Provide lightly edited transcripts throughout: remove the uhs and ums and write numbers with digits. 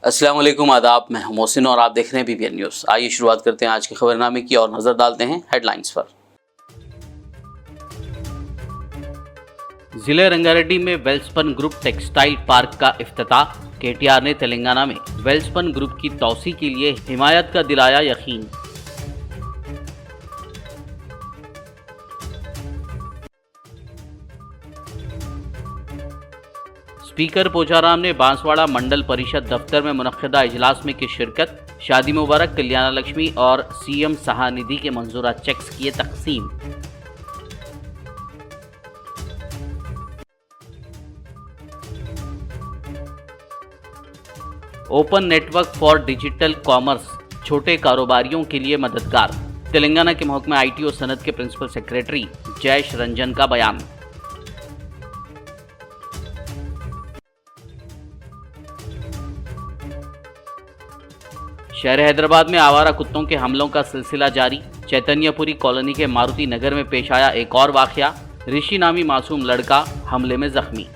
अस्सलाम वालेकुम, आदाब। मैं हूं मोहसिन और आप देख रहे हैं PPN न्यूज़। आइए शुरुआत करते हैं आज के खबरनामे की और नजर डालते हैं हेडलाइंस पर। जिले रंगारेड्डी में वेल्सपन ग्रुप टेक्सटाइल पार्क का इफ्तिताह। KTR ने तेलंगाना में वेल्सपन ग्रुप की तौसी के लिए हिमायत का दिलाया यकीन। स्पीकर पोचाराम ने बांसवाड़ा मंडल परिषद दफ्तर में मुनक्किदा इजलास में की शिरकत। शादी मुबारक, कल्याण लक्ष्मी और CM सहानिधि के मंजूरा चेक्स किए तकसीम। Open network for digital commerce छोटे कारोबारियों के लिए मददगार। तेलंगाना के महकमा IT और सनत के प्रिंसिपल सेक्रेटरी जयेश रंजन का बयान। शहर हैदराबाद में आवारा कुत्तों के हमलों का सिलसिला जारी। चैतन्यपुरी कॉलोनी के मारुति नगर में पेश आया एक और वाकया। ऋषि नामी मासूम लड़का हमले में जख्मी।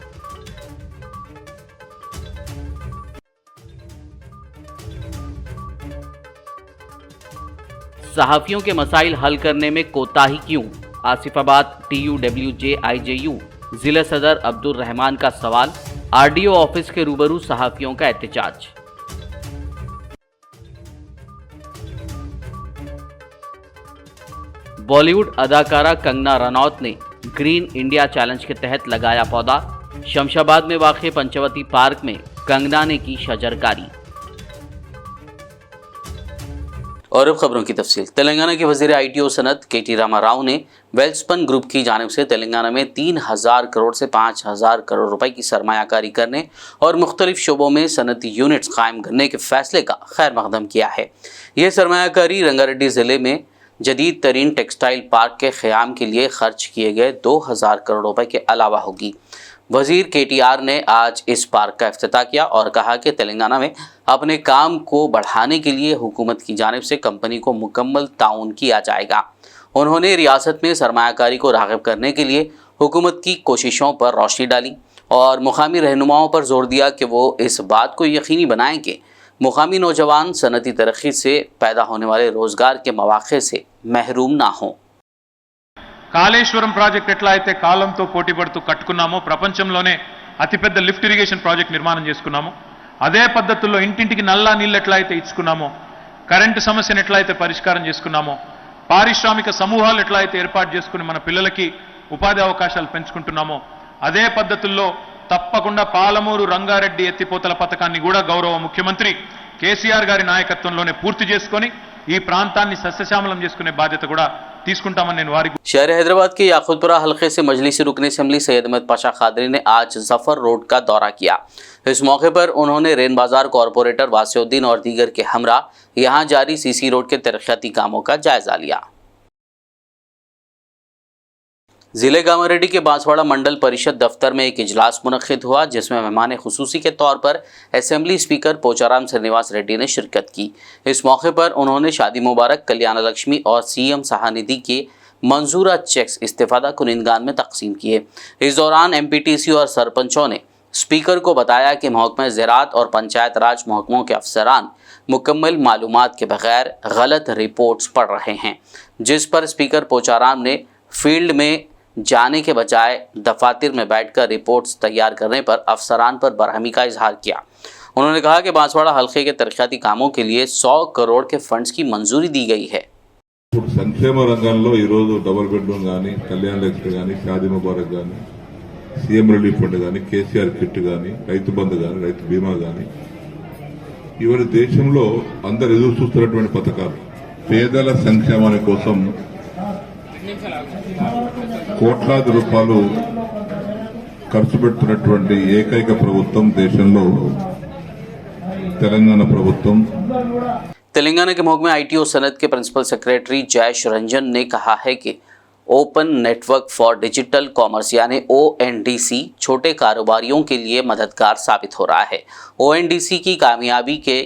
सहाफियों के मसाइल हल करने में कोताही क्यों? आसिफाबाद TUWJ IJU जिला सदर अब्दुल रहमान का सवाल। RDO ऑफिस के रूबरू सहाफियों का एहतजाज। बॉलीवुड अदाकारा कंगना रनौत ने ग्रीन इंडिया चैलेंज के तहत लगाया पौधा। शमशाबाद में वाक़ पंचवती पार्क में कंगना ने की शजरकारी। और अब खबरों की तफसील। तेलंगाना के वज़ीर IT और सनत KT रामाराव ने वेल्सपन ग्रुप की जानिब से तेलंगाना में 3000 करोड़ से 5000 करोड़ रुपए की सरमायाकारी करने और मुख्तलिफ शोबों में सनती यूनिट्स कायम करने के फैसले का खैर मकदम किया है। यह सरमायाकारी रंगारेड्डी ज़िले में जदीद तरीन टेक्सटाइल पार्क के क़याम के लिए खर्च किए गए 2000 करोड़ रुपए के अलावा होगी। वज़ीर KTR ने आज इस पार्क का इफ्तिताह किया और कहा कि तेलंगाना में अपने काम को बढ़ाने के लिए हुकूमत की जानिब से कंपनी को मुकम्मल ताउन किया जाएगा। उन्होंने रियासत में सरमायाकारी को राग़िब करने के लिए हुकूमत की कोशिशों पर रोशनी डाली और मुकामी रहनुमाओं पर जोर दिया कि वो इस बात को यकीनी बनाएं कि मुकामी नौजवान सनती तरक्की से पैदा होने वाले रोज़गार के मौक़े से महरूम ना हों। కాళేశ్వరం ప్రాజెక్ట్ ఎట్లా అయితే కాలంతో పోటీ పడుతూ కట్టుకున్నామో, ప్రపంచంలోనే అతిపెద్ద లిఫ్ట్ ఇరిగేషన్ ప్రాజెక్ట్ నిర్మాణం చేసుకున్నామో, అదే పద్ధతుల్లో ఇంటింటికి నల్లా నీళ్ళు ఎట్లా అయితే ఇచ్చుకున్నామో, కరెంటు సమస్యను ఎట్లా అయితే పరిష్కారం చేసుకున్నామో, పారిశ్రామిక సమూహాలు ఎట్లా అయితే ఏర్పాటు చేసుకుని మన పిల్లలకి ఉపాధి అవకాశాలు పెంచుకుంటున్నామో, అదే పద్ధతుల్లో తప్పకుండా పాలమూరు రంగారెడ్డి ఎత్తిపోతల పథకాన్ని కూడా గౌరవ ముఖ్యమంత్రి KCR గారి నాయకత్వంలోనే పూర్తి చేసుకొని ఈ ప్రాంతాన్ని సస్యశ్యామలం చేసుకునే బాధ్యత కూడా తీసుకుంటామని నేను వారికి। शहर हैदराबाद के याकूतपुरा हल्के से मजलिसी रुकन असम्बली सैयद अहमद पाशा खादरी ने आज जफर रोड का दौरा किया। इस मौके पर उन्होंने रेन बाजार कॉरपोरेटर वासिउद्दीन और दीगर के हमरा यहाँ जारी CC रोड के तरक्याती कामों का जायजा लिया। जिले कामारेड्डी के बांसवाड़ा मंडल परिषद दफ्तर में एक इजलास मुनक्किद हुआ जिसमें मेहमान खुसूसी के तौर पर असेंबली स्पीकर पोचाराम श्रीनिवास रेड्डी ने शिरकत की। इस मौके पर उन्होंने शादी मुबारक, कल्याण लक्ष्मी और CM सहानिधि के मंजूरा चेक्स इस्तेफादा कुनिंदगान में तकसीम किए। इस दौरान MPTC और सरपंचों ने स्पीकर को बताया कि महकमा ज़राअत और पंचायत राज महकमों के अफसरान मुकम्मल मालूमात के बगैर गलत रिपोर्ट्स पढ़ रहे हैं, जिस पर स्पीकर पोचाराम ने फील्ड में जाने के बजाय दफातर में बैठकर रिपोर्ट्स तैयार करने पर अफसरान पर बरहमी का इजहार किया। उन्होंने कहा कि बांसवाड़ा हल्के के तरक्याती कामों के लिए 100 करोड़ के फंड्स की मंजूरी दी गई है। సంక్షేమ రంగంలో ఈరోజు డబుల్ బెడ్రూమ్ కానీ, కళ్యాణ లక్ష్మి కానీ, షాదీ ముబారక్ కానీ, CM రిలీఫ్ ఫండ్ కానీ, KCR కిట్ కానీ, రైతు బంధు కానీ, రైతు బీమా కానీ, ఇవన్నీ దేశంలో అందరు ఎదురు చూస్తున్నటువంటి పథకాలు పేదల సంక్షేమాని కోసం కోట్లాది రూపాయలు ఖర్చు పెడుతున్నటువంటి ఏకైక ప్రభుత్వం దేశంలో తెలంగాణ ప్రభుత్వం। तेलंगाना के महकमे IT और सनत के प्रिंसिपल सेक्रेटरी जयेश रंजन ने कहा है कि open network for digital commerce यानी ONDC छोटे कारोबारियों के लिए मददगार साबित हो रहा है। ONDC की कामयाबी के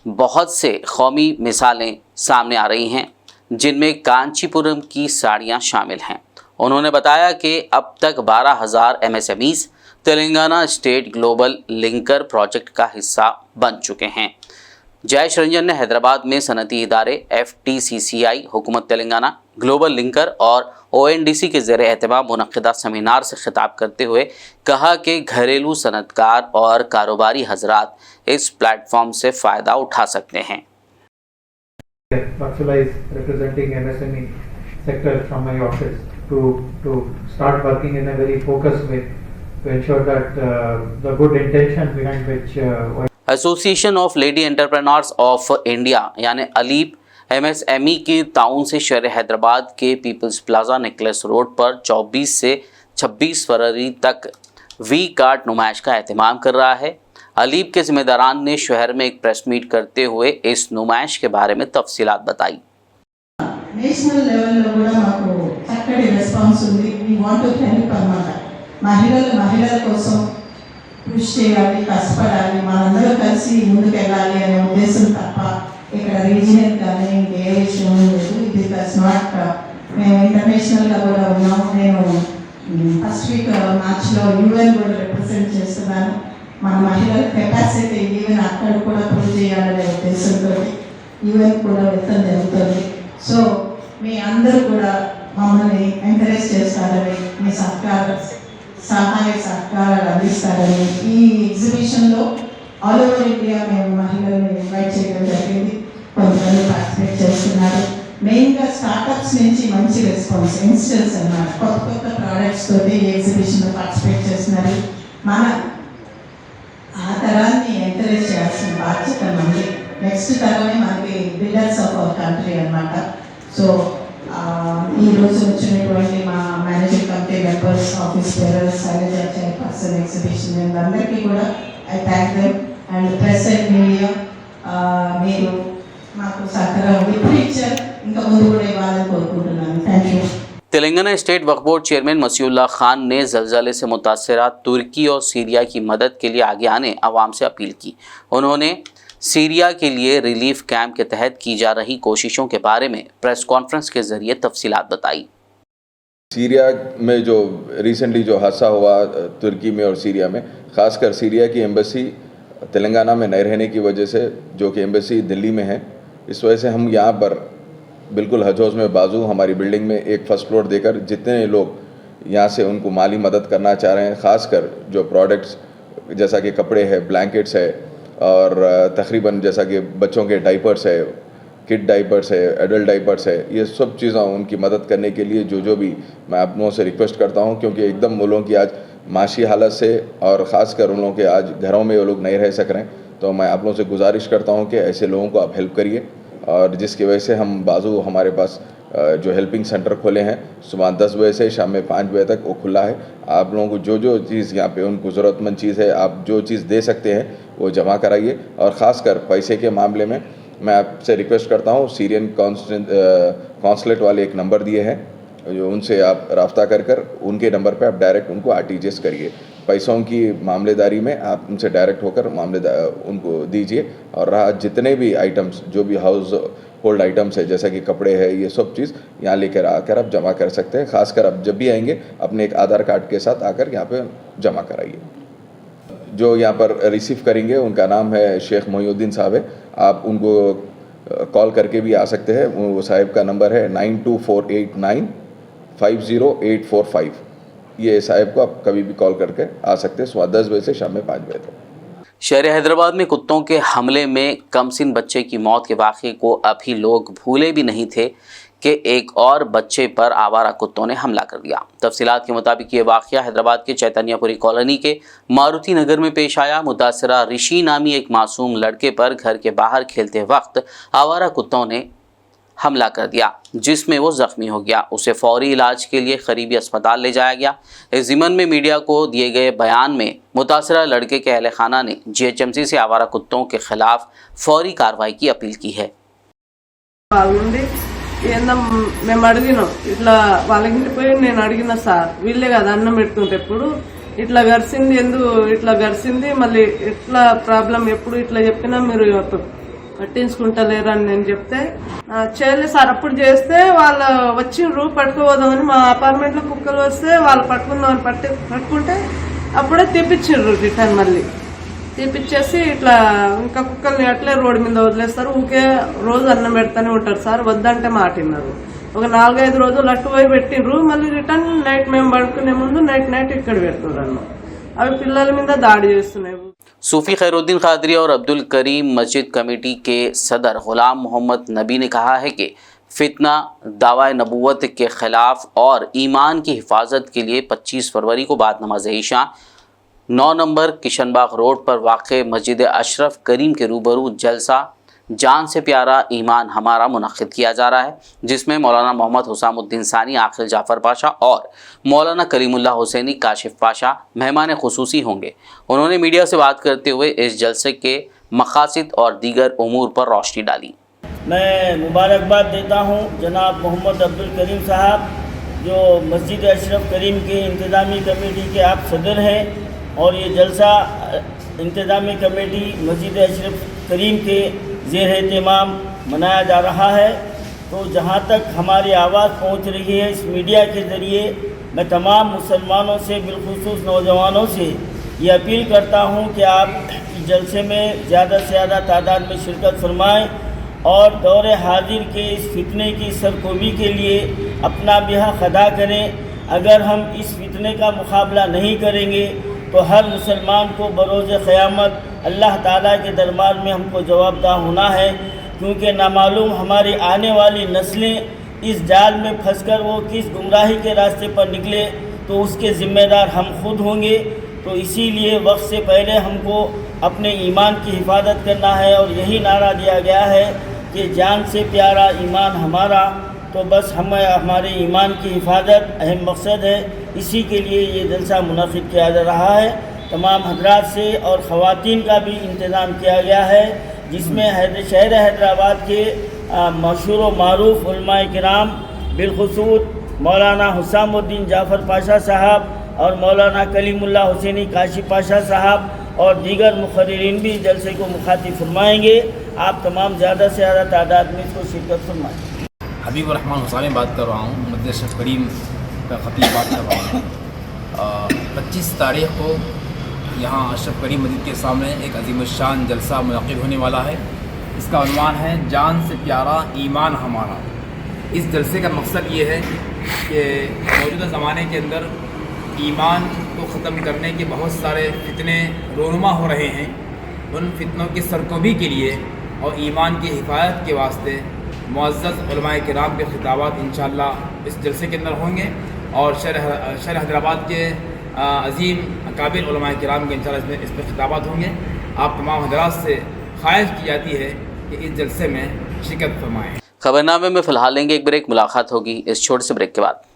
बहुत से कौमी मिसालें सामने आ रही हैं, जिनमें कांचीपुरम की साड़ियाँ शामिल हैं। उन्होंने बताया कि अब तक 12000 MSMEs Telangana state global linker project का हिस्सा बन चुके हैं। जयेश रंजन ने हैदराबाद में सनती इदारे FTCCI, हुकूमत तेलंगाना, ग्लोबल लिंकर और ONDC के ज़ेरे एहतमाम मुनक़्क़िदा सेमिनार से खिताब करते हुए कहा कि घरेलू सनतकार और कारोबारी हजरात इस प्लेटफॉर्म से फ़ायदा उठा सकते हैं। Vatsala is representing MSME sector from my office to start working in a very focused way to ensure that the good intention behind which association of lady entrepreneurs of India यानी ALEAP MSME की ताउन से शहर हैदराबाद के peoples plaza necklace road पर 24 से 26 फरवरी तक we card नुमाइश का एहतमाम कर रहा है। अलीप के जिम्मेदारान ने शहर में एक प्रेस मीट करते हुए इस नुमाइश के बारे में तफसीलात बताई। నేషనల్ లెవెల్లో కూడా మాకు చక్కటి రెస్పాన్స్ ఉంది. వి వాంట్ టు హెల్ప్ అన్నమాట. మహిళల కోసం కృషి చేయాలి, కష్టపడాలి, మనందరం కలిసి ముందుకెళ్ళాలి అనే ఉద్దేశం తప్ప ఇక్కడ రీజనల్ కానీ ఇంకే విషయం లేదు. ఇది దట్స్ నాట్. మేము ఇంటర్నేషనల్గా కూడా ఉన్నాము. నేను ఫస్ట్ వీక్ మార్చ్లో UN కూడా రిప్రజెంట్ చేస్తున్నాను. మన మహిళల కెపాసిటీ ఈవెన్ అక్కడ కూడా ప్రూవ్ చేయాలనే ఉద్దేశంతో UN కూడా వెళ్తాం జరుగుతుంది. సో మీ అందరూ కూడా మమ్మల్ని ఎంకరేజ్ చేస్తారని, మీ సహాయ సహకారాలు అందిస్తారని, ఈ ఎగ్జిబిషన్లో ఆల్ ఓవర్ ఇండియా మేము మహిళల్ని ఇన్వైట్ చేయడం జరిగింది. కొంతమంది పార్టిసిపేట్ చేస్తున్నారు. మెయిన్గా స్టార్టప్స్ నుంచి మంచి రెస్పాన్స్, యంగ్స్టర్స్ అన్నమాట, కొత్త ప్రోడక్ట్స్ తోటి ఈ ఎగ్జిబిషన్లో పార్టిసిపేట్ చేస్తున్నారు. మన ఆ తరాన్ని ఎంకరేజ్ చేయాల్సిన బాధ్యత మనకి. నెక్స్ట్ తరమే మనకి బిల్డర్స్ ఆఫ్ అవర్ కంట్రీ అన్నమాట. సో ఈరోజు వచ్చినటువంటి మా managing committee members, office bearers, Shailaja chairperson exhibition అందరికీ కూడా I thank them. And press and media మీరు మాకు సహకారం ఇప్పుడు ఇచ్చారు, ఇంకా ముందు కూడా ఇవ్వాలని కోరుకుంటున్నాను. Thank you. Telangana state Waqf board chairman Masiullah Khan ने ज़लज़ले से मुतासरा तुर्की और सीरिया की मदद के लिए आगे आने आवाम से अपील की। उन्होंने सीरिया के लिए रिलीफ कैंप के तहत की जा रही कोशिशों के बारे में प्रेस कॉन्फ्रेंस के जरिए तफसीलात बताई। सीरिया में जो रिसेंटली जो हादसा हुआ तुर्की में और सीरिया में, ख़ासकर सीरिया की एम्बेसी तेलंगाना में नहीं रहने की वजह से, जो कि एम्बेसी दिल्ली में है, इस वजह से हम यहाँ पर बिल्कुल हजोज़ में बाजू हमारी बिल्डिंग में एक फर्स्ट फ्लोर देकर जितने लोग यहाँ से उनको माली मदद करना चाह रहे हैं, ख़ासकर जो प्रोडक्ट्स जैसा कि कपड़े है, ब्लैंकेट्स है और तकरीबन जैसा कि बच्चों के डाइपर्स है, किड डाइपर्स है, एडल्ट डाइपर्स है, ये सब चीज़ें उनकी मदद करने के लिए जो भी मैं आप लोगों से रिक्वेस्ट करता हूँ, क्योंकि एकदम वो लोगों की आज माशी हालत से और ख़ासकर उन लोगों के आज घरों में वो लोग नहीं रह सक रहे हैं, तो मैं आप लोगों से गुजारिश करता हूँ कि ऐसे लोगों को आप हेल्प करिए। और जिसकी वजह से हम बाजू हमारे पास जो हेल्पिंग सेंटर खोले हैं, सुबह 10 बजे से शाम में 5 बजे तक वो खुला है। आप लोगों को जो चीज़ यहाँ पे उनको ज़रूरतमंद चीज़ है, आप जो चीज़ दे सकते हैं वो जमा कराइए। और ख़ासकर पैसे के मामले में मैं आपसे रिक्वेस्ट करता हूँ, सीरियन कॉन्सुलेट वाले एक नंबर दिए हैं, जो उनसे आप रब्ता कर उनके नंबर पे आप डायरेक्ट उनको RTGS करिए। पैसों की मामलेदारी में आप उनसे डायरेक्ट होकर उनको दीजिए। और रहा जितने भी आइटम्स, जो भी हाउस होल्ड आइटम्स है, जैसा कि कपड़े है, ये सब चीज़ यहाँ लेकर आकर आप जमा कर सकते हैं। ख़ासकर आप जब भी आएंगे अपने एक आधार कार्ड के साथ आकर यहाँ पे जमा कराइए। जो यहाँ पर रिसीव करेंगे उनका नाम है शेख मोहिउद्दीन साहब है, आप उनको कॉल करके भी आ सकते हैं। वो साहिब का नंबर है 9248950845। ये साहिब को आप कभी भी कॉल करके आ सकते हैं, सुबह 10 बजे से शाम में 5 बजे तक। शहर हैदराबाद में कुत्तों के हमले में कमसिन बच्चे की मौत के वाक़े को अभी लोग भूले भी नहीं थे कि एक और बच्चे पर आवारा कुत्तों ने हमला कर दिया। तफसीलात के मुताबिक ये वाक़या हैदराबाद के चैतन्यपुरी कॉलोनी के मारुति नगर में पेश आया। मुतासरा ऋषि नामी एक मासूम लड़के पर घर के बाहर खेलते वक्त आवारा कुत्तों ने हमला कर दिया, जिसमें वो ज़ख्मी हो गया। उसे फौरी इलाज के लिए करीबी अस्पताल ले जाया गया। इस ज़िमन में मीडिया को दिए गए बयान में मुतासरा लड़के के अहल खाना ने GHMC से आवारा कुत्तों के खिलाफ फौरी कार्रवाई की अपील की है। మేము అడిగినాం, ఇట్లా వాళ్ళ ఇంటికి పోయి నేను అడిగిన సార్, వీళ్ళే కదా అన్నం పెడుతుంటే ఎప్పుడు ఇట్లా గరిసింది, ఎందుకు ఇట్లా గరిసింది, మళ్ళీ ఎట్లా ప్రాబ్లం, ఎప్పుడు ఇట్లా చెప్పినా మీరు పట్టించుకుంటలేరు అని నేను చెప్తే, చేయలేదు సార్. అప్పుడు చేస్తే వాళ్ళు వచ్చిండ్రు పట్టుకోపోదామని, మా అపార్ట్మెంట్ లో కుక్కలు వస్తే వాళ్ళు పట్టుకుందామని పట్టుకుంటే అప్పుడే తెప్పించిండ్రు రిటర్న్. మళ్ళీ తీపిచ్చేసి ఇట్లా ఇంకా కుక్కల్ని అట్లే రోడ్డు మీద వదిలేస్తారు. ఊకే రోజు అన్నం పెడతానే ఉంటారు సార్. వద్దంటే మాట విన్నారు. ఒక 4-5 రోజులు అటు పోయి పెట్టిండ్రు. మళ్ళీ రిటర్న్ నైట్ మేము పడుకునే ముందు నైట్ ఇక్కడ పెడుతున్నారు అన్నం. అవి పిల్లల మీద దాడి చేస్తున్నాయి. सूफी खैरुद्दीन कादरी और अब्दुल करीम मस्जिद कमेटी के सदर गुलाम मोहम्मद नबी ने कहा है कि फितना दावाए नबूवत के खिलाफ और ईमान की हिफाजत के लिए 25 फरवरी को बाद नमाज ईशा 9 नंबर किशनबाग रोड पर वाक़ मस्जिद अशरफ करीम के रूबरू जलसा जान से प्यारा ईमान हमारा मुनक़िद किया जा रहा है, जिसमें मौलाना मोहम्मद हुसामुद्दीन सानी, आखिल जाफ़र पाशा और मौलाना करीमुल्लाह हुसैनी काशिफ पाशा मेहमान खुसूसी होंगे। उन्होंने मीडिया से बात करते हुए इस जलसे के मकासद और दीगर उमूर पर रोशनी डाली। मैं मुबारकबाद देता हूँ जनाब मोहम्मद अब्दुल करीम साहब, जो मस्जिद अशरफ करीम के इंतज़ामी कमेटी के आप सदर हैं, और ये जलसा इंतज़ामी कमेटी मस्जिद अशरफ करीम के ज़ेर एहतमाम मनाया जा रहा है। तो जहाँ तक हमारी आवाज़ पहुँच रही है इस मीडिया के ज़रिए, मैं तमाम मुसलमानों से बिलखुसूस नौजवानों से ये अपील करता हूँ कि आप इस जलसे में ज़्यादा से ज़्यादा तादाद में शिरकत फरमाएँ और दौरे हाजिर के इस फितने की सरकोबी के लिए अपना भी हक़ अदा करें। अगर हम इस फितने का मुकाबला नहीं करेंगे तो हर मुसलमान को बरोज़ क़यामत अल्लाह ताला के दरबार में हमको जवाबदाह होना है, क्योंकि नामालूम हमारी आने वाली नस्लें इस जाल में फंसकर वो किस गुमराही के रास्ते पर निकले तो उसके ज़िम्मेदार हम खुद होंगे। तो इसीलिए वक्त से पहले हमको अपने ईमान की हिफाजत करना है, और यही नारा दिया गया है कि जान से प्यारा ईमान हमारा। तो बस हमारे ईमान की हिफाजत अहम मकसद है, इसी के लिए ये जलसा मुनक़िद किया जा रहा है। तमाम हजरात से और ख़वातीन का भी इंतज़ाम किया गया है, जिसमें शहर हैदराबाद के मशहूर व मारूफ उलमाए किराम बिलखुसूस मौलाना हुसामुद्दीन जाफ़र पाशा साहब और मौलाना कलीमुल्लाह हुसैनी काशिफ पाशा साहब और दीगर मुक़र्रिरीन भी जलसे को मुखातिब फरमाएंगे। आप तमाम ज़्यादा से ज़्यादा तादाद में इसको शिरकत फरमाएँ। हबीब रहमान हुसैनी बात कर रहा हूँ, मस्जिद अशरफ करीम का ख़तीब बात कर रहा हूँ। 25 तारीख़ को यहाँ अशरफ करीम मस्जिद के सामने एक अजीमुश्शान जलसा मुनक़िद होने वाला है। इसका उन्वान है जान से प्यारा ईमान हमारा। इस जलसे का मकसद ये है कि मौजूदा ज़माने के अंदर ईमान को ख़त्म करने के बहुत सारे फितने रोनुमा हो रहे हैं। उन फितनों की सरकोबी के लिए और ईमान की हिफाजत के वास्ते मुअज़्ज़ज़ उलमाए किराम के खिताबात इंशाअल्लाह इस जलसे के अंदर होंगे, और शहर हैदराबाद के अज़ीम अकाबिर उलमाए किराम के इंशाअल्लाह इसमें खिताबात होंगे। आप तमाम हज़रात से ख्वाहिश की जाती है कि इस जलसे में शिरकत फरमाएँ। खबरनामे में फ़िलहाल लेंगे एक ब्रेक, मुलाकात होगी इस छोटे से ब्रेक के बाद।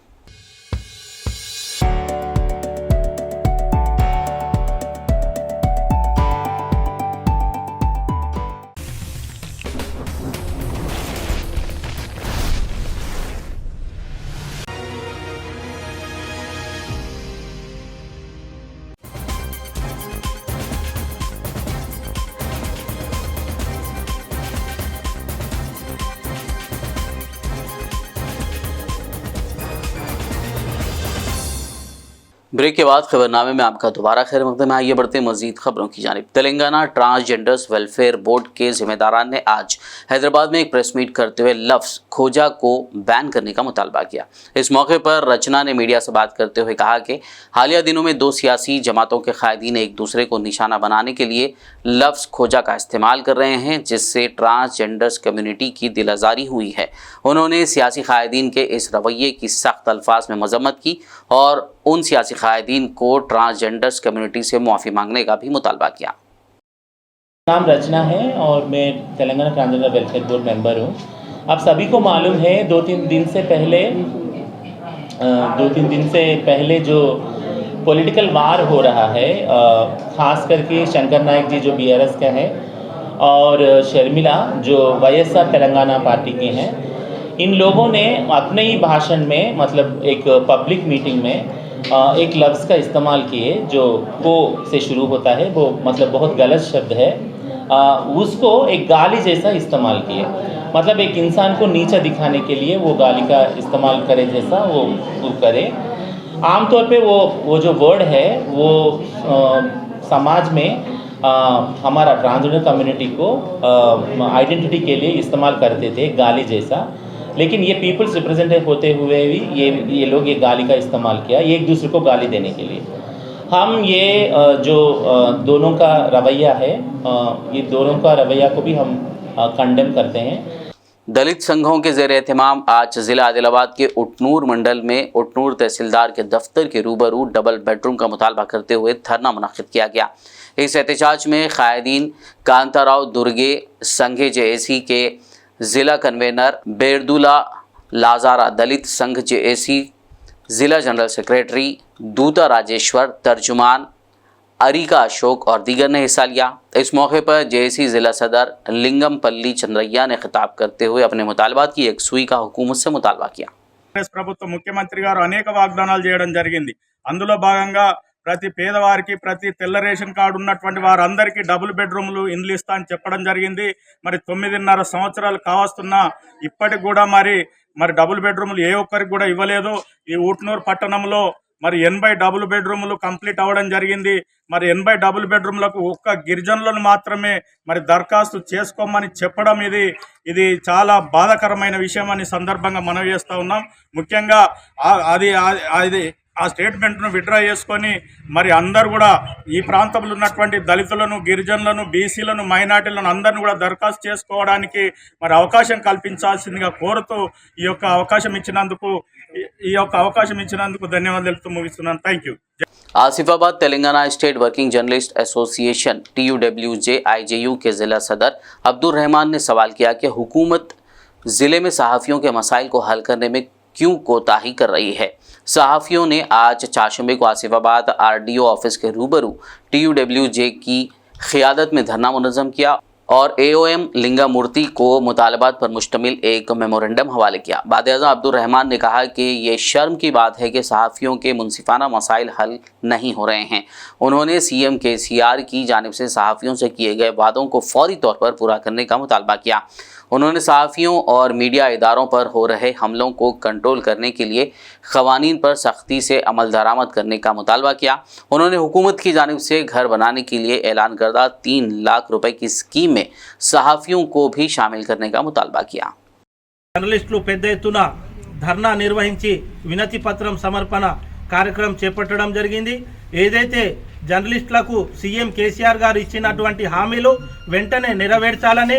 ब्रेक के बाद खबरनामे में आपका दोबारा खैर मकदम है। आइए बढ़ते मजीद खबरों की जानिब। तेलंगाना ट्रांसजेंडर्स वेलफेयर बोर्ड के जिम्मेदारान ने आज हैदराबाद में एक प्रेस मीट करते हुए लफ्ज़ खोजा को बैन करने का मुतालबा किया। इस मौके पर रचना ने मीडिया से बात करते हुए कहा कि हालिया दिनों में 2 सियासी जमातों के कायदीन एक दूसरे को निशाना बनाने के लिए लफ्ज़ खोजा का इस्तेमाल कर रहे हैं, जिससे ट्रांसजेंडर्स कम्युनिटी की दिल आज़ारी हुई है। उन्होंने सियासी कायदीन के इस रवैये की सख्त अल्फाज में मजम्मत की और उन सियासी कायदीन को ट्रांसजेंडर्स कम्युनिटी से मुआफ़ी मांगने का भी मुतालबा किया। नाम रचना है और मैं Telangana transgender welfare board member हूँ। आप सभी को मालूम है 2-3 दिन से पहले जो पॉलिटिकल वार हो रहा है, ख़ास करके शंकर नायक जी जो BRS का है और शर्मिला जो YSR तेलंगाना पार्टी के हैं, इन लोगों ने अपने ही भाषण में मतलब एक पब्लिक मीटिंग में एक लफ्ज़ का इस्तेमाल किए जो को से शुरू होता है, वो मतलब बहुत गलत शब्द है। उसको एक गाली जैसा इस्तेमाल किए, मतलब एक इंसान को नीचा दिखाने के लिए वो गाली का इस्तेमाल करे जैसा वो करे। आमतौर पे वो जो वर्ड है वो समाज में हमारा ट्रांसजेंडर कम्युनिटी को आइडेंटिटी के लिए इस्तेमाल करते थे, गाली जैसा। लेकिन ये पीपल्स रिप्रेजेंटेटिव होते हुए भी ये लोग ये गाली का इस्तेमाल किया एक दूसरे को गाली देने के लिए। हम ये जो दोनों का रवैया है, ये दोनों का रवैया को भी हम कंडेम करते हैं। दलित संघों के जेर एहतमाम आज जिला आदिलाबाद के उटनूर मंडल में उटनूर तहसीलदार के दफ्तर के रूबरू डबल बेडरूम का मुतालबा करते हुए धरना मुनक्किद किया गया। इस एहतजाज में कायदीन कांताराव दुर्गे संघ जेएसी के जिला कन्वेनर बेरदुला लाजारा, दलित संघ जेएसी जिला जनरल सेक्रेटरी दूता राजेश्वर, तर्जुमान अरिका अशोक और दीगर ने हिस्सा लिया। इस मौके पर जेएसी जिला सदर लिंगमपल्ली चंद्रయ్య ने खिताब करते हुए अपने मुतालबात की यकसुई का हुकूमत से मुतालबा किया। ప్రభుత్వ ముఖ్యమంత్రి గారు అనేక వాగ్దానాలు చేయడం జరిగింది। అందులో భాగంగా ప్రతి పేదవారికి, ప్రతి తెల్ల రేషన్ కార్డు ఉన్నటువంటి వారందరికీ డబుల్ బెడ్రూమ్లు ఇండ్లు ఇస్తా అని చెప్పడం జరిగింది। మరి 9.5 సంవత్సరాలు కావస్తున్నా ఇప్పటికి కూడా మరి డబుల్ బెడ్రూమ్లు ఏ ఒక్కరికి కూడా ఇవ్వలేదు। ఈ ఊట్నూరు పట్టణంలో మరి 80 డబుల్ బెడ్రూమ్లు కంప్లీట్ అవ్వడం జరిగింది। మరి 80 డబుల్ బెడ్రూమ్లకు ఒక్క గిరిజనులను మాత్రమే మరి దరఖాస్తు చేసుకోమని చెప్పడం ఇది చాలా బాధాకరమైన విషయం అని సందర్భంగా మనవి చేస్తూ ఉన్నాం। ముఖ్యంగా అది ఆ స్టేట్మెంట్ను విత్డ్రా చేసుకొని మరి అందరూ కూడా ఈ ప్రాంతంలో ఉన్నటువంటి దళితులను, గిరిజనులను, బీసీలను, మైనార్టీలను అందరిని కూడా దరఖాస్తు చేసుకోవడానికి మరి అవకాశం కల్పించాల్సిందిగా కోరుతూ ఈ యొక్క అవకాశం ఇచ్చినందుకు ధన్యవాదాలు తెలుపుతూ ముగిస్తున్నాను। Thank you. Asifabad Telangana state working journalist association TUWJ IJU के जिला सदर अब्दुल रहमान ने सवाल किया कि हुकूमत ज़िले में सहाफ़ियों के मसाइल को हल करने में क्यों कोताही कर रही है। सहाफ़ियों ने आज चारशंबे को आसिफाबाद RDO ऑफिस के रूबरू TUWJ की क़ियादत में धरना मुनज़्ज़म किया और AOM लिंगामूर्ति को मुतालबात पर मुश्तमिल एक मेमोरेंडम हवाले किया। वज़ीर-ए-आज़म अब्दुल रहमान ने कहा कि ये शर्म की बात है कि सहाफ़ियों के मुनसिफाना मसाइल हल नहीं हो रहे हैं। उन्होंने CM KCR की जानिब से सहाफ़ियों से किए गए वादों को फौरी तौर पर पूरा करने का मुतालबा किया। उन्होंने सहाफ़ियों और मीडिया इदारों पर हो रहे हमलों को कंट्रोल करने के लिए क़वानीन पर सख्ती से अमल दरामद करने का मुतालबा किया। उन्होंने हुकूमत की जानिब से घर बनाने के लिए ऐलान करदा 3 लाख रुपए की स्कीम में सहाफ़ियों को भी शामिल करने का मुतालबा किया। జర్నలిస్టులు పెద్ద ఎత్తున ధర్నా నిర్వహించి వినతి పత్రం సమర్పణ కార్యక్రమం చేపట్టడం జరిగింది। ఏదైతే జర్నలిస్టులకు సీఎం కేసీఆర్ గారు ఇచ్చినటువంటి హామీలు వెంటనే నెరవేర్చాలని,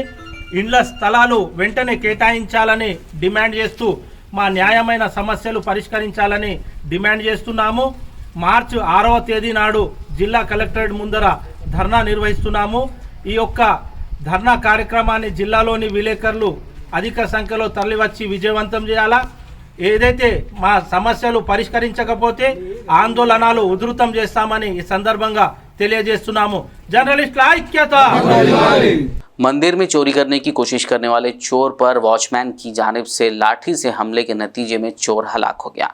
ఇండ్ల స్థలాలు వెంటనే కేటాయించాలని డిమాండ్ చేస్తూ మా న్యాయమైన సమస్యలు పరిష్కరించాలని డిమాండ్ చేస్తున్నాము। మార్చి 6వ తేదీ నాడు జిల్లా కలెక్టరేట్ ముందర ధర్నా నిర్వహిస్తున్నాము। ఈ యొక్క ధర్నా కార్యక్రమాన్ని జిల్లాలోని విలేకరులు అధిక సంఖ్యలో తరలివచ్చి విజయవంతం చేయాలా। ఏదైతే మా సమస్యలు పరిష్కరించకపోతే ఆందోళనలు ఉధృతం చేస్తామని ఈ సందర్భంగా తెలియజేస్తున్నాము। జర్నలిస్టుల ఐక్యత। मंदिर में चोरी करने की कोशिश करने वाले चोर पर वॉचमैन की जानिब से लाठी से हमले के नतीजे में चोर हलाक हो गया।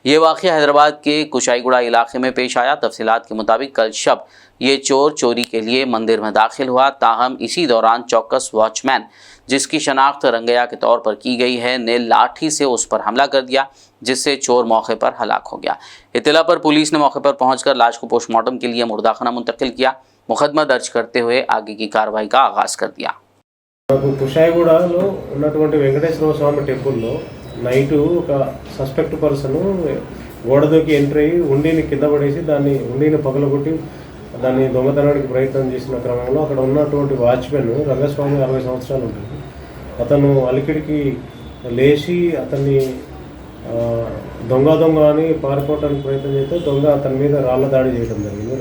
ये वाक़या हैदराबाद के कुशाईगुड़ा इलाके में पेश आया। तफसीलात के मुताबिक कल शब ये चोर चोरी के लिए मंदिर में दाखिल हुआ। ताहम इसी दौरान चौकस वॉचमैन, जिसकी शनाख्त रंगैया के तौर पर की गई है, ने लाठी से उस पर हमला कर दिया, जिससे चोर मौके पर हलाक हो गया। इत्तला पर पुलिस ने मौके पर पहुंचकर लाश को पोस्टमार्टम के लिए मुर्दाखाना मुंतकिल किया। मुकदमा दर्ज करते हुए आगे की कार्रवाई का आगाज कर दिया। కుషాయిగూడలో ఉన్నటువంటి వెంకటేశ్వర స్వామి టెంపుల్లో నైట్ ఒక సస్పెక్ట్ పర్సన్ గోడదోకి ఎంట్రీ అయ్యి ఉండిని కింద పడేసి దాన్ని ఉండిని పగలగొట్టి దాన్ని దొంగతనానికి ప్రయత్నం చేసిన క్రమంలో అక్కడ ఉన్నటువంటి వాచ్మెన్ రంగస్వామి 60 సంవత్సరాలు ఉంటుంది. అతను అలికిడికి లేచి అతన్ని దొంగ అని పారిపోవడానికి ప్రయత్నం చేస్తే దొంగ అతని మీద రాళ్ళ దాడి చేయడం జరిగింది।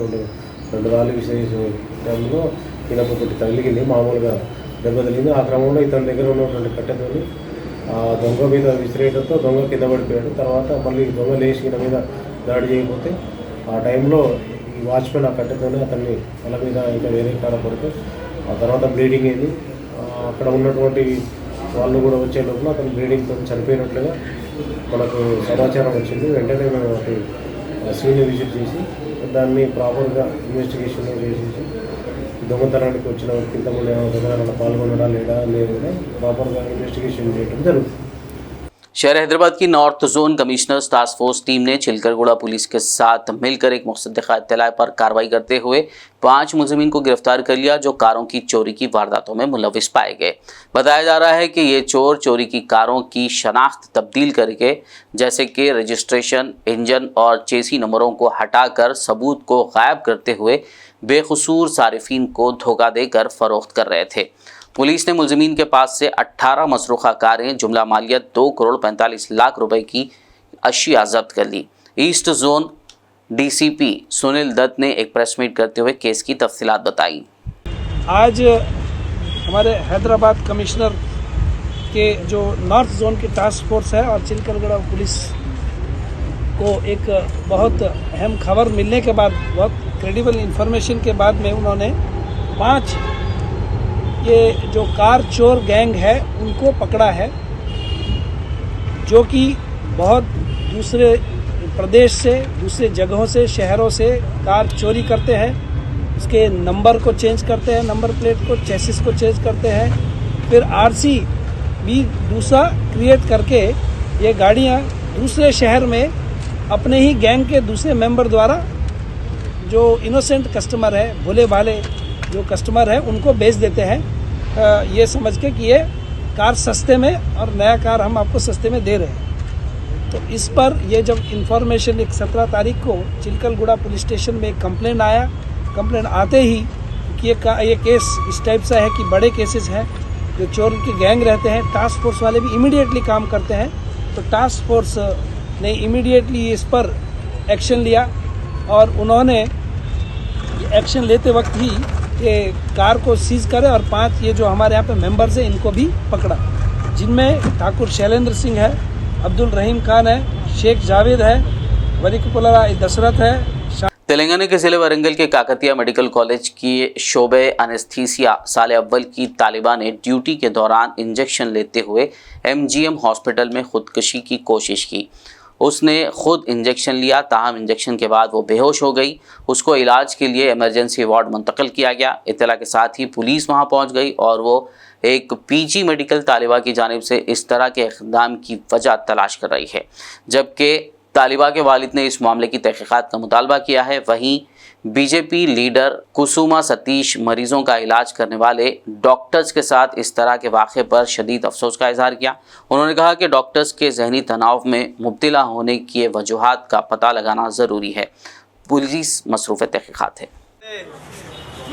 రెండు రాళ్ళు విసిరేసిన టైంలో ఈయనకు ఒకటి తగిలింది, మామూలుగా దెబ్బ తగిలింది। ఆ క్రమంలో ఇతని దగ్గర ఉన్నటువంటి కట్టెతోని ఆ దొంగ మీద విసిరేయడంతో దొంగ కింద పడిపోయాడు। తర్వాత మళ్ళీ దొంగ లేచి ఈయన మీద దాడి చేయకపోతే ఆ టైంలో ఈ వాచ్మెన్ ఆ కట్టెతోనే అతన్ని తల మీద ఇంకా వేరే కాడ పడితే ఆ తర్వాత బ్లీడింగ్ అయింది। అక్కడ ఉన్నటువంటి వాళ్ళు కూడా వచ్చే లోపల అతను బ్లీడింగ్తో చనిపోయినట్లుగా మనకు సమాచారం వచ్చింది। వెంటనే మేము అటు సీన్ని విజిట్ చేసి దాన్ని ప్రాపర్గా ఇన్వెస్టిగేషన్ చేసేసి దొంగతనానికి వచ్చిన ఇంతకుముందు దొంగతనాల్లో పాల్గొనడా లేదా కూడా ప్రాపర్గా ఇన్వెస్టిగేషన్ చేయడం జరుగుతుంది। शहर हैदराबाद की north zone commissioners task force team ने चिलकलगुड़ा पुलिस के साथ मिलकर एक मुसद्दिक़ा इत्तला पर कार्रवाई करते हुए 5 मुलजिमीन को गिरफ्तार कर लिया जो कारों की चोरी की वारदातों में मुलविस पाए गए। बताया जा रहा है कि ये चोर चोरी की कारों की शनाख्त तब्दील करके जैसे कि रजिस्ट्रेशन, इंजन और चेसी नंबरों को हटाकर सबूत को गायब करते हुए बेकसूर सारिफीन को धोखा देकर फरोख्त कर रहे थे। पुलिस ने मुलजिमीन के पास से 18 मसरूखा कारें, जुमला मालियत 2 करोड़ 45 लाख रुपए की अशिया जब्त कर ली। East zone DCP Sunil Dutt ने एक प्रेस मीट करते हुए केस की तफसीलात बताई। आज हमारे हैदराबाद कमिश्नर के जो नॉर्थ जोन की टास्क फोर्स है और चिलकलगुड़ा पुलिस को एक बहुत अहम खबर मिलने के बाद, बहुत क्रेडिबल इंफॉर्मेशन के बाद में उन्होंने 5 ये जो कार चोर गैंग है उनको पकड़ा है, जो कि बहुत दूसरे प्रदेश से, दूसरे जगहों से, शहरों से कार चोरी करते हैं। उसके नंबर को चेंज करते हैं, नंबर प्लेट को, चेसिस को चेंज करते हैं, फिर आरसी भी दूसरा क्रिएट करके ये गाड़ियाँ दूसरे शहर में अपने ही गैंग के दूसरे मेंबर द्वारा जो इनोसेंट कस्टमर है, भोले भाले जो कस्टमर है उनको बेच देते हैं, ये समझ के कि ये कार सस्ते में और नया कार हम आपको सस्ते में दे रहे हैं। तो इस पर ये जब इन्फॉर्मेशन 17 तारीख को चिलकलगुड़ा पुलिस स्टेशन में एक कंप्लेंट आया, कंप्लेंट आते ही कि ये केस इस टाइप से है कि बड़े केसेस हैं जो चोर के गैंग रहते हैं, टास्क फोर्स वाले भी इमीडिएटली काम करते हैं। तो टास्क फोर्स ने इमीडिएटली इस पर एक्शन लिया और उन्होंने एक्शन लेते वक्त ही ये कार को सीज करे और 5 ये जो हमारे यहाँ पे मेंबर्स हैं इनको भी पकड़ा, जिनमें ठाकुर शैलेंद्र सिंह है, अब्दुल रहीम खान है, शेख जावेद है, वरीकुपुलरा दशरथ है। तेलंगाना के जिले वारंगल के काकतिया मेडिकल कॉलेज की शोबे एनेस्थीसिया साल अव्वल की तालिबा ने ड्यूटी के दौरान इंजेक्शन लेते हुए MGM हॉस्पिटल में खुदकुशी की कोशिश की। उसने खुद इंजेक्शन लिया, ताहम इंजेक्शन के बाद वो बेहोश हो गई। उसको इलाज के लिए इमरजेंसी वार्ड मुंतकिल किया गया। इत्तला के साथ ही पुलिस वहां पहुंच गई और वो एक PG मेडिकल तालिबा की जानिब से इस तरह के इक़दाम की वजह तलाश कर रही है, जबकि तालिबा के वालिद ने इस मामले की तहकीकात का मुतालबा किया है। वहीं बीजेपी लीडर कुसुमा सतीश मरीजों का इलाज करने वाले डॉक्टर्स के साथ इस तरह के वाक़े पर शदीद अफसोस का इजहार किया। उन्होंने कहा कि डॉक्टर्स के जहनी तनाव में मुब्तला होने की वजूहात का पता लगाना ज़रूरी है। पुलिस मसरूफ़ तहकीकात है।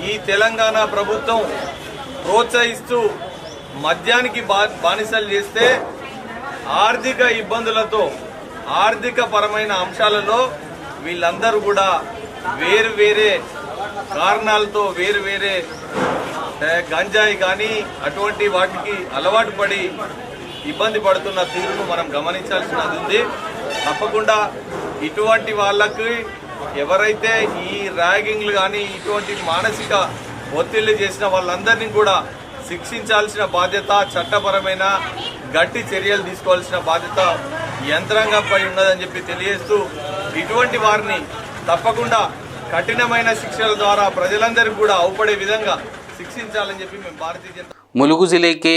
ఈ తెలంగాణ ప్రభుత్వం ప్రోత్సహిస్తూ మద్యానికి బానిసలు చేస్తే ఆర్థిక ఇబ్బందులతో, ఆర్థిక పరమైన అంశాలలో వీళ్ళందరూ కూడా వేరు వేరే కారణాలతో వేరు వేరే గంజాయి కానీ అటువంటి వాటికి అలవాటు పడి ఇబ్బంది పడుతున్న తీరును మనం గమనించాల్సినది ఉంది. తప్పకుండా ఇటువంటి వాళ్ళకి ఎవరైతే ఈ ర్యాగింగ్లు కానీ ఇటువంటి మానసిక ఒత్తిళ్లు చేసిన వాళ్ళందరినీ కూడా శిక్షించాల్సిన బాధ్యత, చట్టపరమైన గట్టి చర్యలు తీసుకోవాల్సిన బాధ్యత యంత్రాంగంపై ఉన్నదని చెప్పి తెలియజేస్తూ ఇటువంటి వారిని తప్పకుండా కఠినమైన శిక్షల ద్వారా ప్రజలందరికీ కూడా అవపడే విధంగా శిక్షించాలని చెప్పి మేము భారతీయ జనతా मुलुगु ज़िले के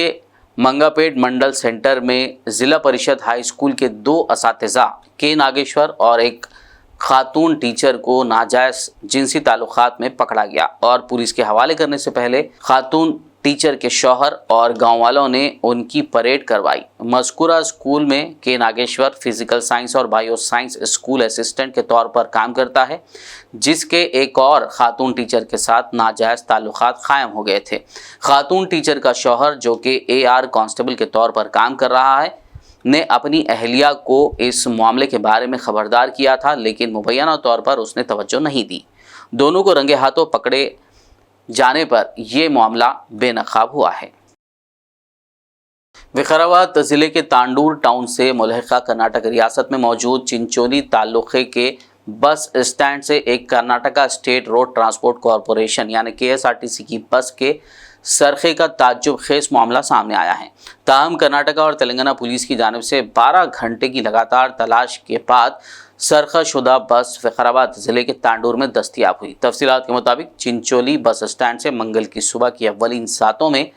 मंगापेट मंडल सेंटर में ज़िला परिषद हाई स्कूल के 2 असातिज़ा के नागेश्वर और एक खातून टीचर को नाजायज़ जिनसी ताल्लुकात में पकड़ा गया और पुलिस के हवाले करने से पहले खातून टीचर के शौहर और गांव वालों ने उनकी परेड करवाई। मज़कूरा स्कूल में के नागेश्वर फिज़िकल साइंस और बायो साइंस स्कूल असिस्टेंट के तौर पर काम करता है, जिसके एक और ख़ातून टीचर के साथ नाजायज़ ताल्लुकात क़ायम हो गए थे। ख़ातून टीचर का शौहर, जो कि AR कांस्टेबल के तौर पर काम कर रहा है, ने अपनी अहलिया को इस मामले के बारे में ख़बरदार किया था, लेकिन मुबैना तौर पर उसने तवज्जो नहीं दी। दोनों को रंगे हाथों पकड़े जाने पर यह मामला बेनकाब हुआ है। विकाराबाद ज़िले के तांडूर टाउन से मुल्हिका कर्नाटक रियासत में मौजूद चिंचोली तालुक़े के बस स्टैंड से एक Karnataka state road transport corporation यानी KSRTC की बस के सरखे का ताज्जुब खेज मामला सामने आया है। ताहम कर्नाटका और तेलंगाना पुलिस की जानिब से 12 घंटे की लगातार तलाश के बाद सरखा शुदा बस विकाराबाद ज़िले के तांडूर में दस्तयाब हुई। तफसीलात के मुताबिक चिंचोली बस स्टैंड से मंगल की सुबह की अव्वलीन सातों में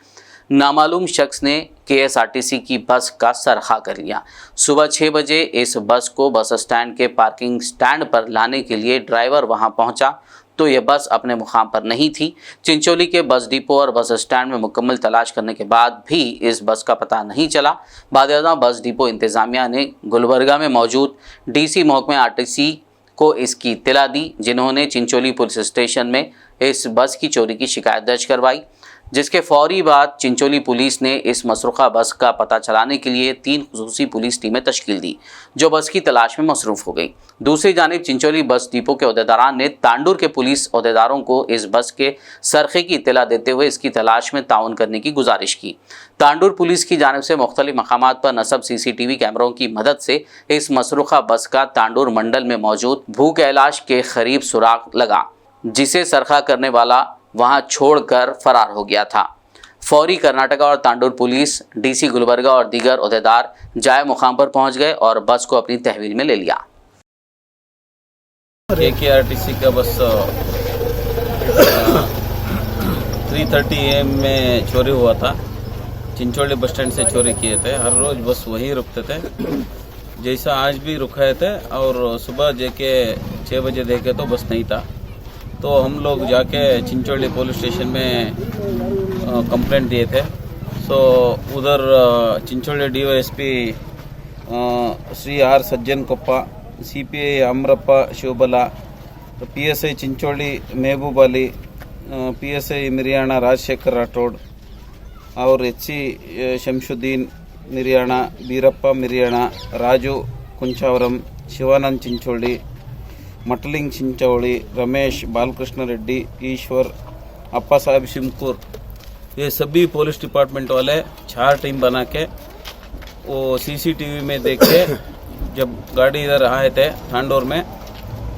नामालूम शख्स ने KSRTC की बस का सरखा कर लिया। सुबह 6 बजे इस बस को बस स्टैंड के पार्किंग स्टैंड पर लाने के लिए ड्राइवर वहां पहुंचा तो यह बस अपने मुकाम पर नहीं थी। चिंचोली के बस डिपो और बस स्टैंड में मुकम्मल तलाश करने के बाद भी इस बस का पता नहीं चला। बाकायदा बस डिपो इंतज़ामिया ने गुलबर्गा में मौजूद DC महकमे RTC को इसकी इत्तला दी, जिन्होंने चिंचोली पुलिस स्टेशन में इस बस की चोरी की शिकायत दर्ज करवाई, जिसके फौरी बाद चिंचोली पुलिस ने इस मसरूक़ा बस का पता चलाने के लिए 3 खुसूसी पुलिस टीमें तश्कील दी, जो बस की तलाश में मसरूफ़ हो गई। दूसरी जानिब चिंचोली बस डिपो के अहदेदारान ने तांडूर के पुलिस अहदेदारों को इस बस के सरखे की इत्तला देते हुए इसकी तलाश में ताउन करने की गुजारिश की। तांडूर पुलिस की जानिब से मुख्तलिफ मकामात पर नस्ब CCTV कैमरों की मदद से इस मसरूक़ा बस का तांडूर मंडल में मौजूद भू कैलाश के करीब सुराग लगा, जिसे सरखा करने वाला वहां छोड़कर फरार हो गया था। फौरी कर्नाटका और तांडूर पुलिस, DC गुलबर्गा और दीगर अहदेदार जाए मुकाम पर पहुंच गए और बस को अपनी तहवील में ले लिया। KSRTC का बस 3:30 AM में चोरी हुआ था। चिंचोली बस स्टैंड से चोरी किए थे। हर रोज बस वहीं रुकते थे, जैसा आज भी रुकाए थे। और सुबह जाके 6 बजे देखे तो बस नहीं था, तो हम लोग जाके चिंचोली पुलिस स्टेशन में कंप्लेंट दिए थे। सो उधर चिंचोली DYSP श्री R सज्जन कोप्पा, CPI अमरप्पा शिवबला, PSI चिंचोली महबूब अली, PSI मिरियाना राजशेखर राठौड़ और HC शमशुद्दीन मिरियाना, बीरप्पा मिरियाना, राजू कुंचावरम, शिवानंद चिंचोली, मटलिंग चिंचौली, रमेश, बालकृष्ण रेड्डी, ईश्वर, अप्पा साहब शिमकूर, ये सभी पुलिस डिपार्टमेंट वाले 4 टीम बना के वो CCTV में देख के जब गाड़ी इधर आए थे तांडूर में,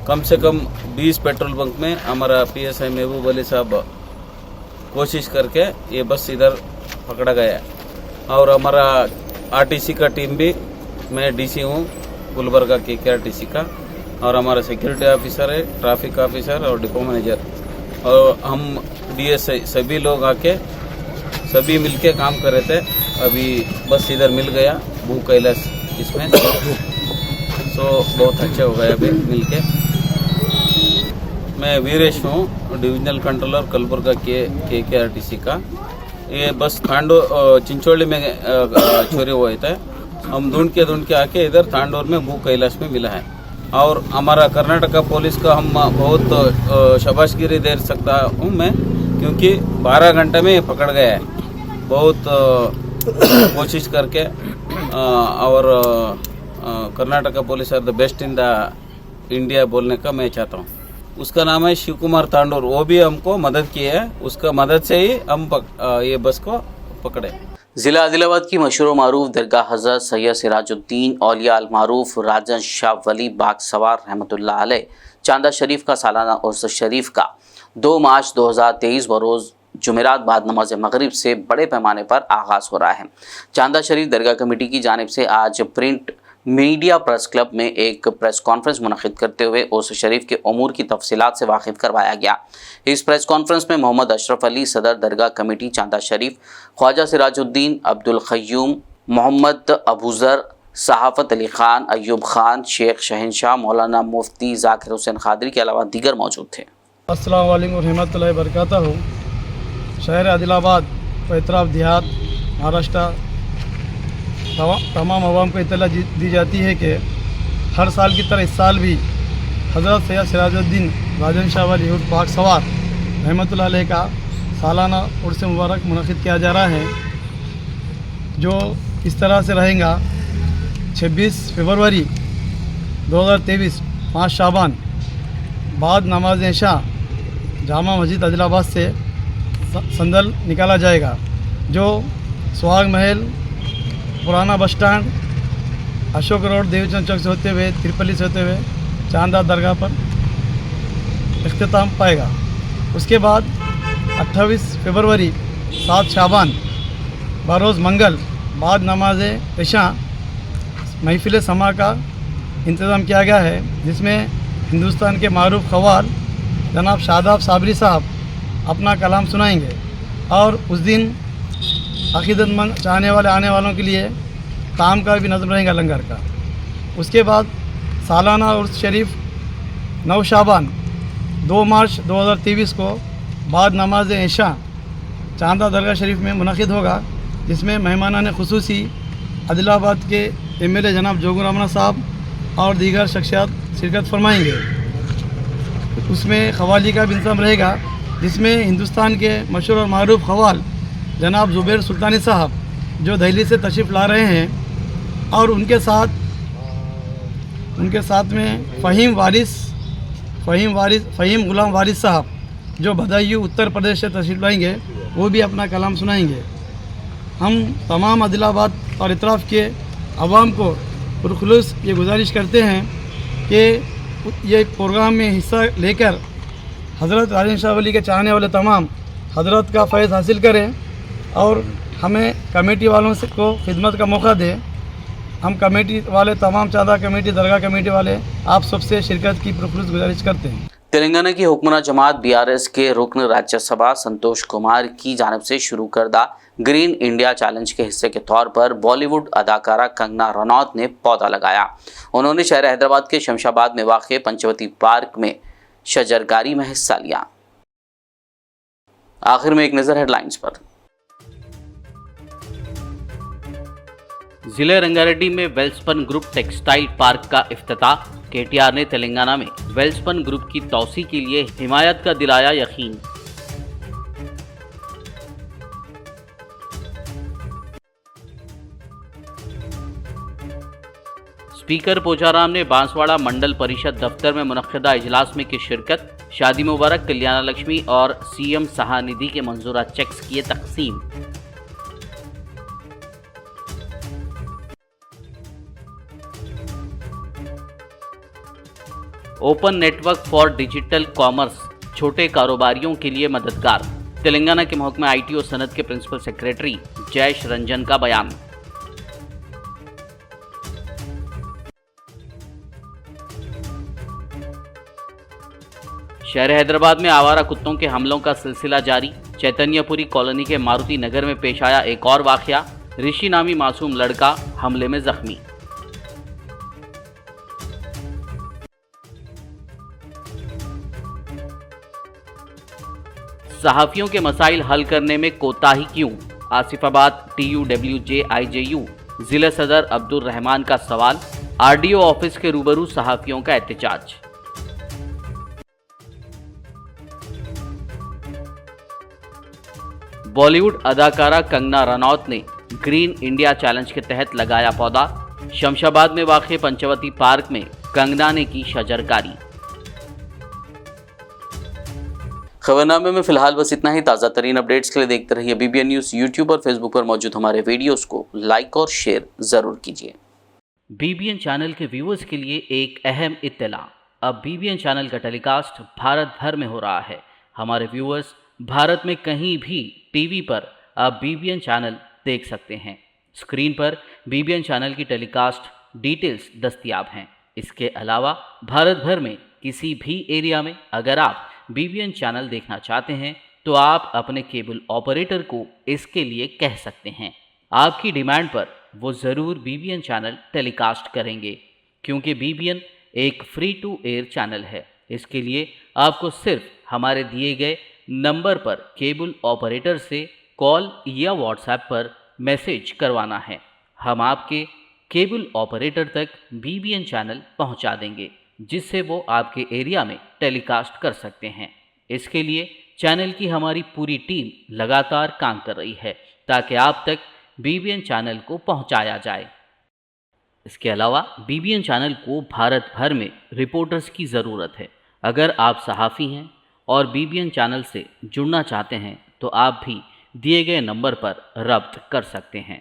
कम से कम 20 पेट्रोल बंक में हमारा PSI महबूब अली साहब कोशिश करके ये बस इधर पकड़ा गया। और हमारा RTC का टीम भी, मैं DC हूँ गुलबर्गा KSRTC का, और हमारा सिक्योरिटी ऑफिसर है, ट्रैफिक ऑफिसर और डिपो मैनेजर, और हम DSI सभी लोग आके सभी मिलके काम कर रहे थे। अभी बस इधर मिल गया भू कैलाश इसमें, सो बहुत अच्छे हो गए अभी मिलके। मैं वीरेश हूँ, डिविजनल कंट्रोलर कलबुर्गा KSRTC का। ये बस चिंचोली में चोरी हुए थे, हम ढूंढ के आके इधर तांडूर में भू कैलाश में मिला है। और हमारा कर्नाटका पुलिस का हम बहुत शाबाशगिरी दे सकता हूँ मैं, क्योंकि 12 घंटे में पकड़ गया है। बहुत कोशिश करके और Karnataka police are the best in the India बोलने का मैं चाहता हूँ। उसका नाम है शिव कुमार तांडूर, वो भी हमको मदद की है, उसका मदद से ही हम ये बस को पकड़े। ज़िला आदिलाबाद की मशहूर मारूफ दरगाह हज़रत सैयद सिराजुद्दीन औलिया अल मारूफ राजन शाह वली बाग सवार रहमतुल्लाह अलैह चांदा शरीफ का सालाना उर्स शरीफ का 2 मार्च 2023 बरोज़ जुमेरात बाद नमाज मगरिब से बड़े पैमाने पर आगाज़ हो रहा है। चांदा शरीफ दरगाह कमेटी की जानिब से आज प्रिंट मीडिया प्रेस क्लब में एक प्रेस कॉन्फ्रेंस मुनक़िद करते हुए उर्स शरीफ के उमूर की तफसीलात से वाकिफ़ करवाया गया। इस प्रेस कॉन्फ्रेंस में मोहम्मद अशरफ अली सदर दरगाह कमेटी चांदा शरीफ, ख्वाजा सिराजुद्दीन, अब्दुल क़य्यूम, मोहम्मद अबूज़र, सहाफ़त अली ख़ान, अय्यूब ख़ान, शेख शहनशाह, मौलाना मुफ्ती ज़ाकिर हुसैन ख़ादरी के अलावा दीगर मौजूद थे। अस्सलामु अलैकुम रहमतुल्लाहि व बरकातहू। शहर आदिलाबाद व इतराफ़ देहात महाराष्ट्र तमाम अवाम को इत्तला दी जाती है कि हर साल की तरह इस साल भी हज़रत सैयद सिराजुद्दीन राजन शाह वली उर्स बाग सवार रहमतुल्लाह अलैह का सालाना उर्स मुबारक मुनक़िद किया जा रहा है, जो इस तरह से रहेगा 26 फरवरी 2023 5 शाबान बाद नमाज इशा जामा मस्जिद आदिलाबाद से संदल निकाला जाएगा, जो सुहाग महल, पुराना bus stand, Ashok road, Devichand Chowk से होते हुए तिरपली से होते हुए चांदा दरगाह पर इख्तिताम पाएगा। उसके बाद 28 फरवरी 7 शाबान बरोज़ मंगल बाद नमाज इशा महफिल समा का इंतज़ाम किया गया है, जिसमें हिंदुस्तान के मारूफ ख़वाल जनाब शादाब साबरी साहब अपना कलाम सुनाएंगे। और उस दिन अकीदतमंद चाहने वाले आने वालों के लिए ताम का भी नज़म रहेगा लंगर का। उसके बाद सालाना उर्स शरीफ 9 शाबान 2 मार्च 2023 को बाद नमाज इशा चांदा दरगाह शरीफ में मुनक़िद होगा, जिसमें मेहमानान खुसूसी आदिलाबाद के MLA जनाब जोगू रमना साहब और दीगर शख्सियात शिरकत फरमाएंगे। उसमें ख़वाली का भी इंतज़ाम रहेगा, जिसमें हिंदुस्तान के मशहूर और मारूफ ख़वाल जनाब ज़ुबैर सुल्तानी साहब जो दिल्ली से तशरीफ़ ला रहे हैं और उनके साथ में फ़हीम गुलाम वारिस साहब जो बदायूं उत्तर प्रदेश से तशरीफ़ लाएंगे, वो भी अपना कलाम सुनाएंगे। हम तमाम आदिलाबाद और इतराफ़ के अवाम को पुरखुलूस ये गुजारिश करते हैं कि ये प्रोग्राम में हिस्सा लेकर हज़रत राजन शाह वली के चाहने वाले तमाम हज़रत का फैज़ हासिल करें और हमें कमेटी वालों से को खिदमत का मौका दें। हम कमेटी वाले तमाम चांदा कमेटी दरगाह कमेटी वाले आप सबसे शिरकत की पुरखुलूस गुजारिश करते हैं। तेलंगाना की हुक्मरान जमात BRS के रुकन राज्यसभा संतोष कुमार की जानिब से शुरू करदा ग्रीन इंडिया चैलेंज के हिस्से के तौर पर बॉलीवुड अदाकारा कंगना रनौत ने पौधा लगाया। उन्होंने शहर हैदराबाद के शमशाबाद में वाक़ पंचवती पार्क में शजरकारी में हिस्सा लिया। आखिर में एक नज़र हेडलाइंस पर। जिले रंगारेड्डी में वेल्सपन ग्रुप टेक्सटाइल पार्क का इफ्तिताह। KTR ने तेलंगाना में वेल्सपन ग्रुप की तौसी के लिए हिमायत का दिलाया यकीन। स्पीकर पोचाराम ने बांसवाड़ा मंडल परिषद दफ्तर में मुनक्किदा इजलास में की शिरकत। शादी मुबारक, कल्याण लक्ष्मी और CM सहानिधि के मंजूरा चेक्स किए तकसीम। Open network for digital commerce छोटे कारोबारियों के लिए मददगार। तेलंगाना के महकमा ITO सनत के प्रिंसिपल सेक्रेटरी जयेश रंजन का बयान। शहर हैदराबाद में आवारा कुत्तों के हमलों का सिलसिला जारी। चैतन्यपुरी कॉलोनी के मारुति नगर में पेश आया एक और वाकया। ऋषि नामी मासूम लड़का हमले में जख्मी। सहाफियों के मसाइल हल करने में कोताही क्यों? आसिफाबाद TUWJ IJU जिला सदर अब्दुल रहमान का सवाल। RDO ऑफिस के रूबरू सहाफियों का एहतजाज। बॉलीवुड अदाकारा कंगना रनौत ने ग्रीन इंडिया चैलेंज के तहत लगाया पौधा। शमशाबाद में वाक़ पंचवती पार्क में कंगना ने की शजरकारी। खबरनामे में फिलहाल बस इतना ही। ताज़ा तरीन अपडेट्स के लिए देखते रहिए BBN न्यूज़। यूट्यूब और फेसबुक पर मौजूद हमारे वीडियोस को लाइक और शेयर ज़रूर कीजिए। BBN चैनल के व्यूअर्स के लिए एक अहम इत्तला। अब BBN चैनल का टेलीकास्ट भारत भर में हो रहा है। हमारे व्यूअर्स भारत में कहीं भी टीवी पर अब BBN चैनल देख सकते हैं। स्क्रीन पर BBN चैनल की टेलीकास्ट डिटेल्स दस्तयाब हैं। इसके अलावा भारत भर में किसी भी एरिया में अगर आप BBN चैनल देखना चाहते हैं तो आप अपने केबल ऑपरेटर को इसके लिए कह सकते हैं। आपकी डिमांड पर वो ज़रूर BBN चैनल टेलीकास्ट करेंगे, क्योंकि BBN एक फ्री टू एयर चैनल है। इसके लिए आपको सिर्फ हमारे दिए गए नंबर पर केबल ऑपरेटर से कॉल या व्हाट्सएप पर मैसेज करवाना है। हम आपके केबल ऑपरेटर तक BBN चैनल पहुंचा देंगे, जिससे वो आपके एरिया में टेलीकास्ट कर सकते हैं। इसके लिए चैनल की हमारी पूरी टीम लगातार काम कर रही है ताकि आप तक BBN चैनल को पहुंचाया जाए। इसके अलावा BBN चैनल को भारत भर में रिपोर्टर्स की ज़रूरत है। अगर आप सहाफ़ी हैं और BBN चैनल से जुड़ना चाहते हैं तो आप भी दिए गए नंबर पर रब्त कर सकते हैं।